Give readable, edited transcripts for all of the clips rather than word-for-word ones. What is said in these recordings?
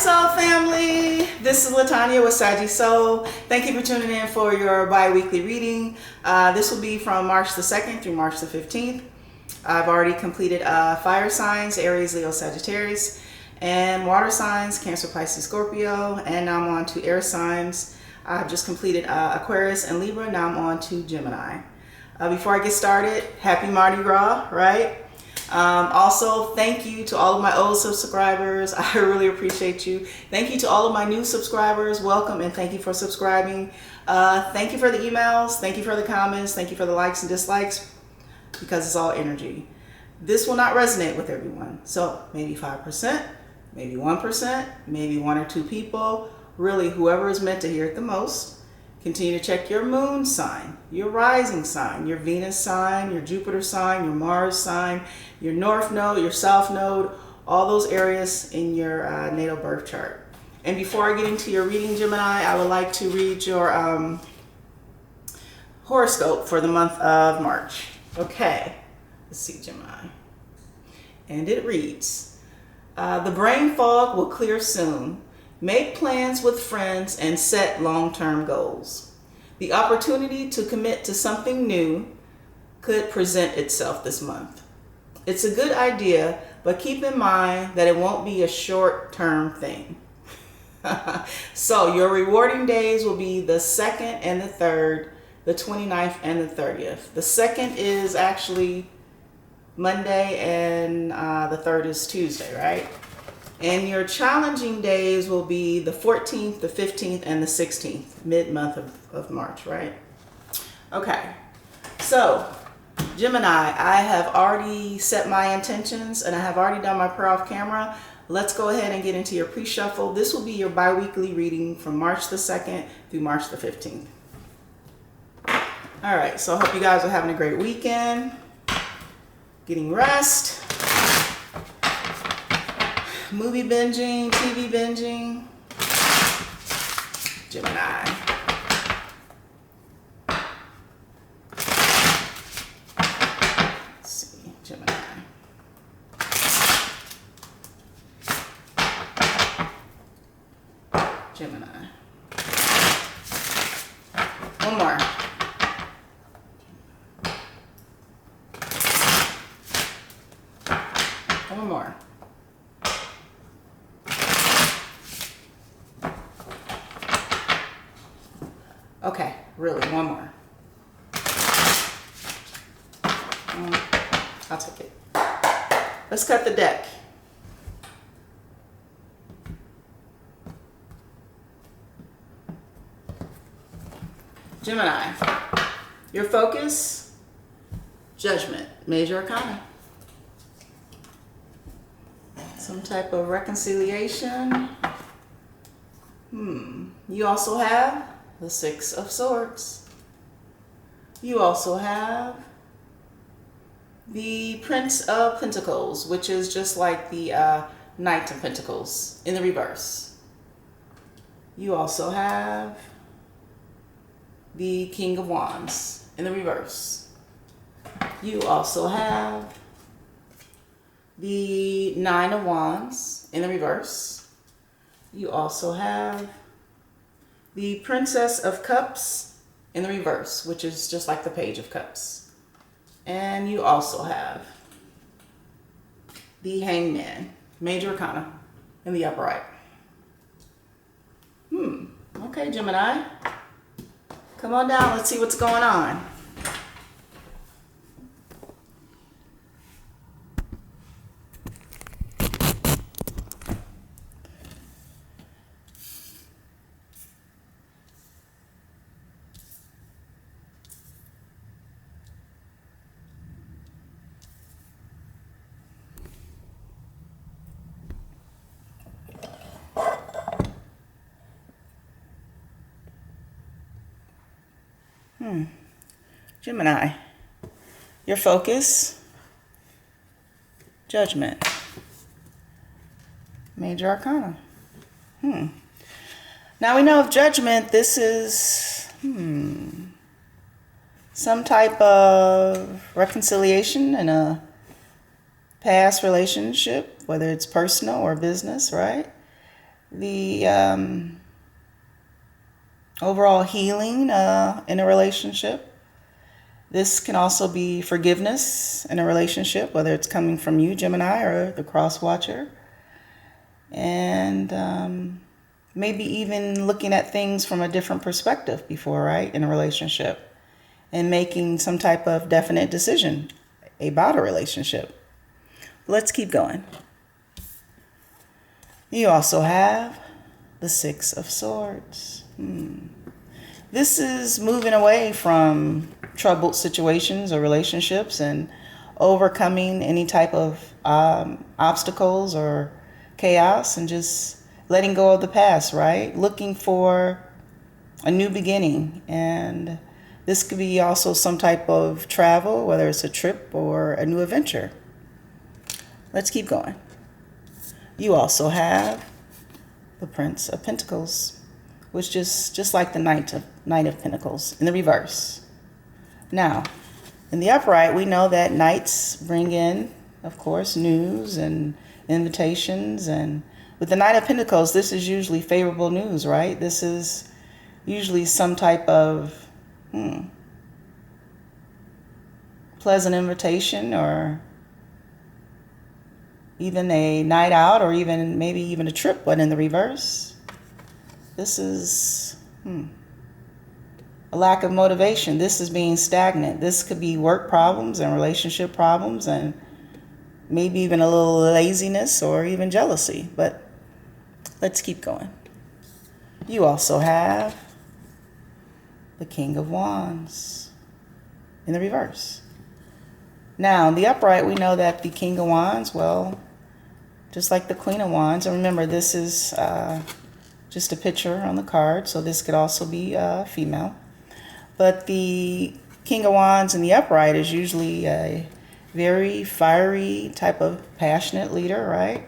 Soul family, this is LaTonya with Sagittarius Soul. Thank you for tuning in for your bi-weekly reading. This will be from March the 2nd through March the 15th. I've already completed fire signs, Aries, Leo, Sagittarius, and water signs, Cancer, Pisces, Scorpio, and now I'm on to air signs. I've just completed Aquarius and Libra, now I'm on to Gemini. Before I get started, happy Mardi Gras, right? Also, thank you to all of my old subscribers. I really appreciate you. Thank you to all of my new subscribers. Welcome and thank you for subscribing. Thank you for the emails. Thank you for the comments. Thank you for the likes and dislikes, because it's all energy. This will not resonate with everyone. So maybe 5%, maybe 1%, maybe 1 or 2 people. Really, whoever is meant to hear it the most. Continue to check your moon sign, your rising sign, your Venus sign, your Jupiter sign, your Mars sign, your North Node, your South Node, all those areas in your natal birth chart. And before I get into your reading, Gemini, I would like to read your horoscope for the month of March. Okay, let's see, Gemini. And it reads, the brain fog will clear soon. Make plans with friends and set long-term goals. The opportunity to commit to something new could present itself this month. It's a good idea, but keep in mind that it won't be a short-term thing. So your rewarding days will be the 2nd and the 3rd, the 29th and the 30th. The 2nd is actually Monday and the 3rd is Tuesday, right? And your challenging days will be the 14th, the 15th, and the 16th, mid-month of March, right? Okay, so Gemini, I have already set my intentions and I have already done my prayer off camera. Let's go ahead and get into your pre-shuffle. This will be your bi-weekly reading from March the 2nd through March the 15th. All right, so I hope you guys are having a great weekend, getting rest. Movie binging, TV binging. Gemini. Let's see, Gemini. Gemini. One more. One more. Okay, really, one more. I'll take it. Let's cut the deck. Gemini, your focus, judgment, major arcana. Some type of reconciliation. You also have the 6 of Swords. You also have the Prince of Pentacles, which is just like the Knight of Pentacles in the reverse. You also have the King of Wands in the reverse. You also have the 9 of Wands in the reverse. You also have the Princess of Cups in the reverse, which is just like the Page of Cups. And you also have the Hangman, major arcana, in the upright. Okay, Gemini. Come on down, let's see what's going on. Gemini, your focus, judgment, major arcana. Now we know of judgment, this is some type of reconciliation in a past relationship, whether it's personal or business, right? the overall healing in a relationship. This can also be forgiveness in a relationship, whether it's coming from you, Gemini, or the cross watcher. And maybe even looking at things from a different perspective before, right, in a relationship, and making some type of definite decision about a relationship. Let's keep going. You also have the Six of Swords. This is moving away from troubled situations or relationships and overcoming any type of obstacles or chaos and just letting go of the past, right? Looking for a new beginning. And this could be also some type of travel, whether it's a trip or a new adventure. Let's keep going. You also have the Prince of Pentacles, which is just like the Knight of Pentacles in the reverse. Now, in the upright, we know that knights bring in, of course, news and invitations. And with the Knight of Pentacles, this is usually favorable news, right? This is usually some type of pleasant invitation, or even a night out, or even maybe even a trip, but in the reverse. This is a lack of motivation. This is being stagnant. This could be work problems and relationship problems, and maybe even a little laziness or even jealousy. But let's keep going. You also have the King of Wands in the reverse. Now, in the upright, we know that the King of Wands, well, just like the Queen of Wands, and remember, this is just a picture on the card, so this could also be female. But the King of Wands in the upright is usually a very fiery type of passionate leader, right?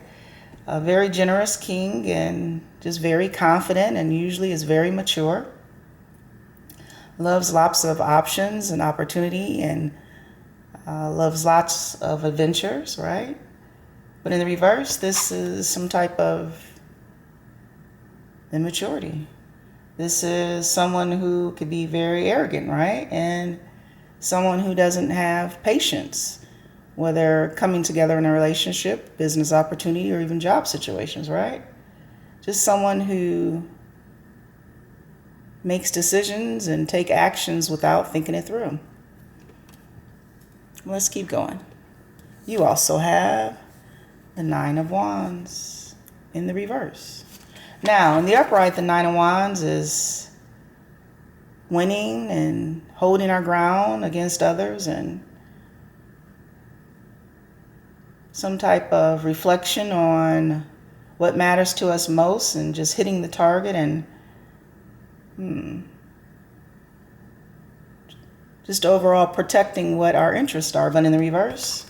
A very generous king, and just very confident, and usually is very mature. Loves lots of options and opportunity, and loves lots of adventures, right? But in the reverse, this is some type of immaturity. This is someone who could be very arrogant, right? And someone who doesn't have patience, whether coming together in a relationship, business opportunity, or even job situations, right? Just someone who makes decisions and take actions without thinking it through. Let's keep going. You also have the Nine of Wands in the reverse. Now, in the upright, the Nine of Wands is winning and holding our ground against others, and some type of reflection on what matters to us most, and just hitting the target, and just overall protecting what our interests are. But in the reverse,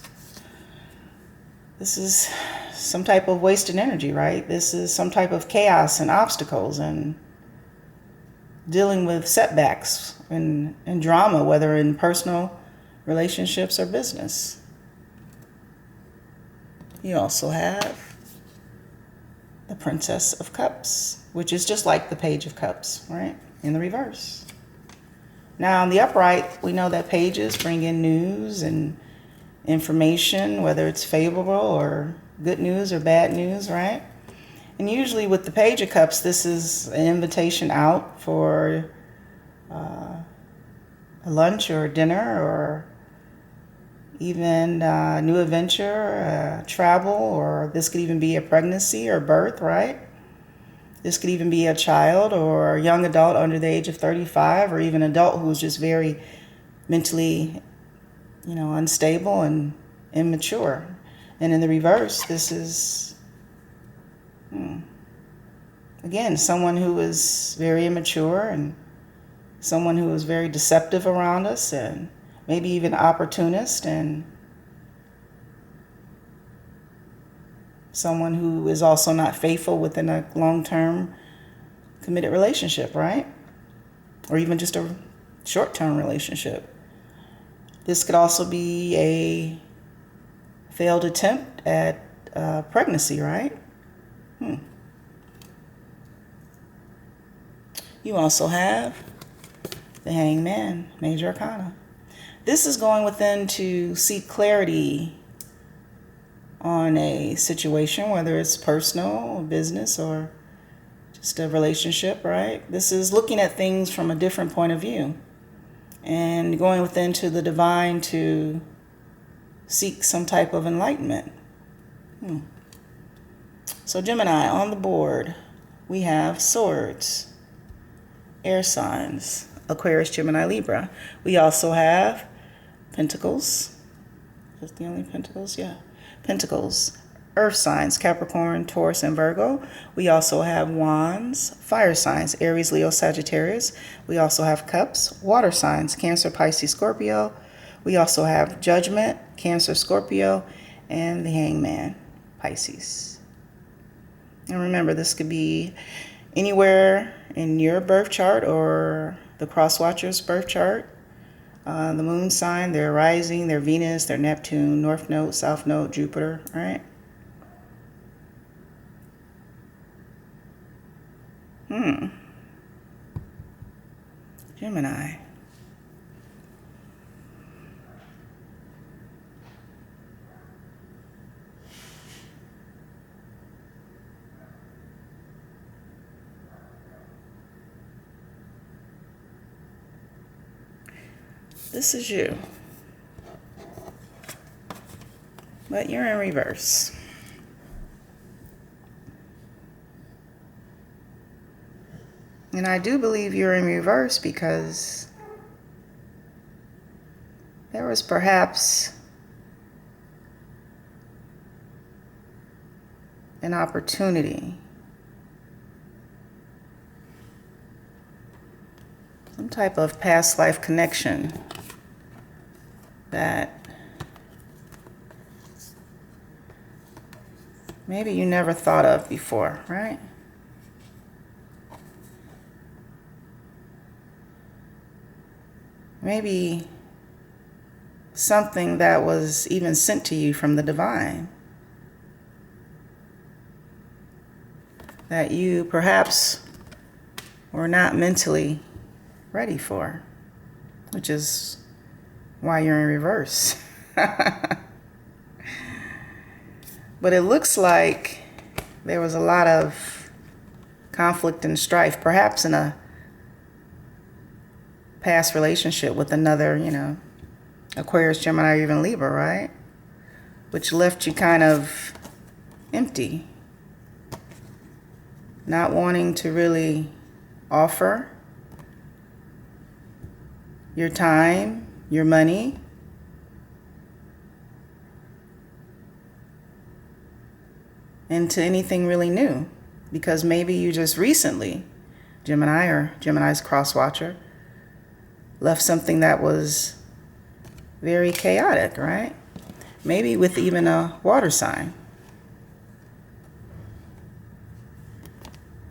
this is some type of wasted energy, right? This is some type of chaos and obstacles, and dealing with setbacks and drama, whether in personal relationships or business. You also have the Princess of Cups, which is just like the Page of Cups, right? In the reverse. Now, in the upright, we know that pages bring in news and information, whether it's favorable or good news or bad news, right? And usually with the Page of Cups, this is an invitation out for a lunch or a dinner, or even a new adventure, travel, or this could even be a pregnancy or birth, right? This could even be a child or a young adult under the age of 35, or even an adult who's just very mentally, unstable and immature. And in the reverse, this is, again, someone who is very immature, and someone who is very deceptive around us, and maybe even opportunist, and someone who is also not faithful within a long-term committed relationship, right? Or even just a short-term relationship. This could also be a failed attempt at pregnancy, right? You also have the Hangman, Major Arcana. This is going within to seek clarity on a situation, whether it's personal, business, or just a relationship, right? This is looking at things from a different point of view and going within to the divine to seek some type of enlightenment. So Gemini, on the board, we have Swords, air signs, Aquarius, Gemini, Libra. We also have Pentacles. Is that the only Pentacles? Yeah. Pentacles, earth signs, Capricorn, Taurus, and Virgo. We also have Wands, fire signs, Aries, Leo, Sagittarius. We also have Cups, water signs, Cancer, Pisces, Scorpio. We also have Judgment, Cancer, Scorpio, and the Hangman, Pisces. And remember, this could be anywhere in your birth chart or the cross watcher's birth chart. The moon sign, their rising, their Venus, their Neptune, North Node, South Node, Jupiter, right? Gemini. This is you, but you're in reverse. And I do believe you're in reverse because there was perhaps an opportunity, some type of past life connection that maybe you never thought of before, right? Maybe something that was even sent to you from the divine that you perhaps were not mentally ready for, which is why you're in reverse. But it looks like there was a lot of conflict and strife, perhaps in a past relationship with another, Aquarius, Gemini, or even Libra, right? Which left you kind of empty, not wanting to really offer your time, your money, into anything really new, because maybe you just recently, Gemini or Gemini's cross-watcher, left something that was very chaotic, right? Maybe with even a water sign.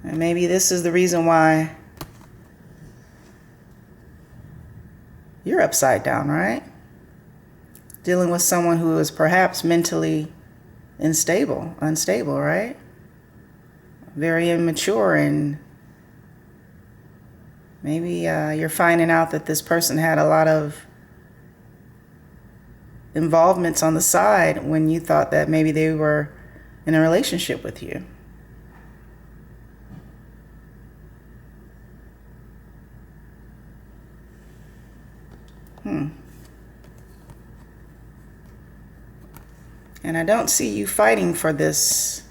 And maybe this is the reason why you're upside down, right? Dealing with someone who is perhaps mentally unstable, right? Very immature, and maybe you're finding out that this person had a lot of involvements on the side when you thought that maybe they were in a relationship with you. And I don't see you fighting for this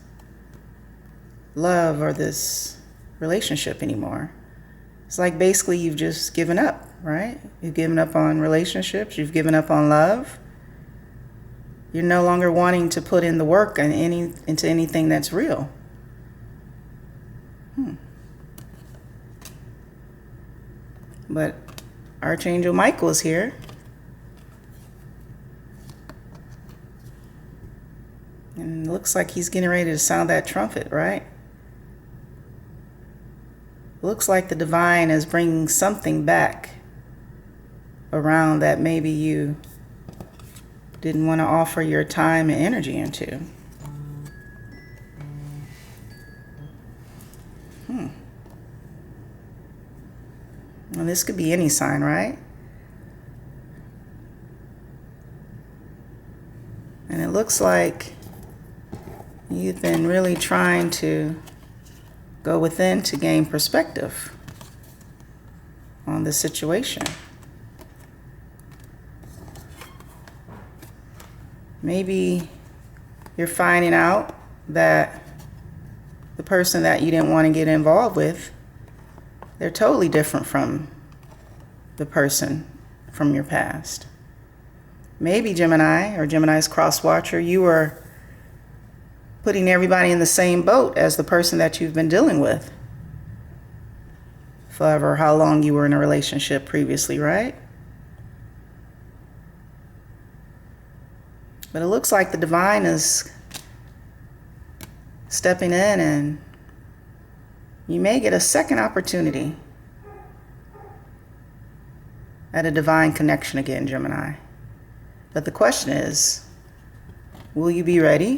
love or this relationship anymore. It's like basically you've just given up, right? You've given up on relationships. You've given up on love. You're no longer wanting to put in the work into anything that's real. But Archangel Michael is here. And it looks like he's getting ready to sound that trumpet, right? Looks like the divine is bringing something back around that maybe you didn't want to offer your time and energy into. And this could be any sign, right? And it looks like you've been really trying to go within to gain perspective on the situation. Maybe you're finding out that the person that you didn't want to get involved with, they're totally different from the person from your past. Maybe Gemini or Gemini's cross-watcher, you were putting everybody in the same boat as the person that you've been dealing with for how long you were in a relationship previously, right? But it looks like the divine is stepping in, and you may get a second opportunity at a divine connection again, Gemini. But the question is, will you be ready?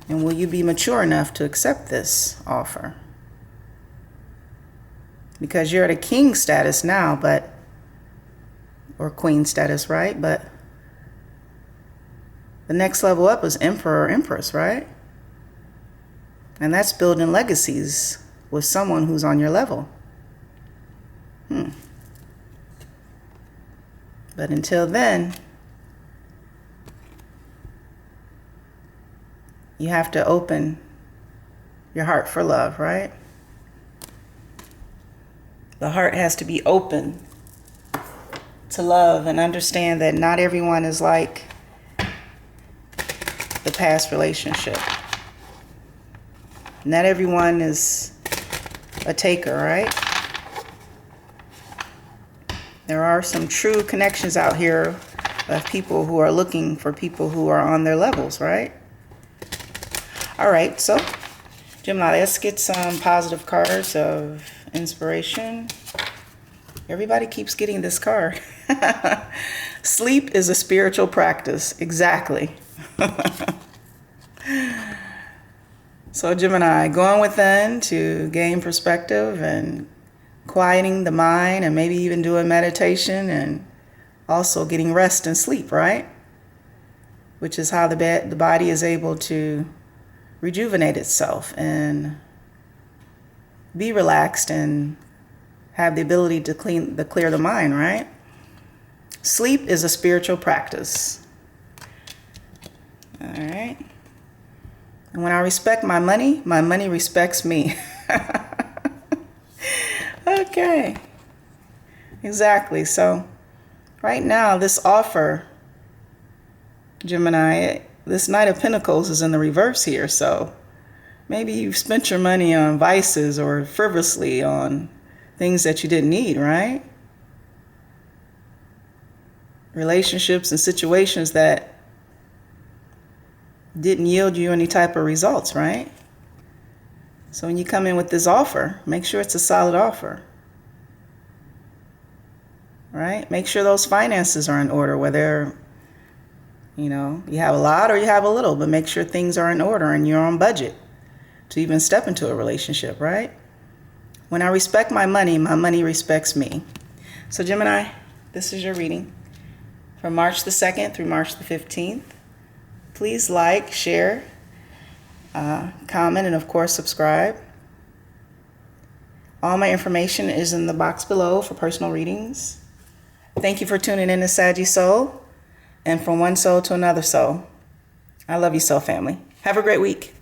And will you be mature enough to accept this offer? Because you're at a king status now, or queen status, right? But the next level up is emperor or empress, right? And that's building legacies with someone who's on your level. But until then, you have to open your heart for love, right? The heart has to be open to love and understand that not everyone is like the past relationship. Not everyone is a taker, right? There are some true connections out here of people who are looking for people who are on their levels, right? All right, so Gemini, let's get some positive cards of inspiration. Everybody keeps getting this card. Sleep is a spiritual practice. Exactly. So Gemini, going within to gain perspective and quieting the mind, and maybe even doing meditation, and also getting rest and sleep, right? Which is how the body is able to rejuvenate itself and be relaxed and have the ability to clear the mind, right? Sleep is a spiritual practice. All right. And when I respect my money respects me. Okay. Exactly. So right now, this offer, Gemini, this Knight of Pentacles is in the reverse here. So maybe you've spent your money on vices or frivolously on things that you didn't need, right? Relationships and situations that didn't yield you any type of results, right? So when you come in with this offer, make sure it's a solid offer, right? Make sure those finances are in order, whether, you have a lot or you have a little, but make sure things are in order and you're on budget to even step into a relationship, right? When I respect my money respects me. So Gemini, this is your reading from March the 2nd through March the 15th. Please like, share, comment, and of course subscribe. All my information is in the box below for personal readings. Thank you for tuning in to Saggy Soul, and from one soul to another soul. I love you, soul family. Have a great week.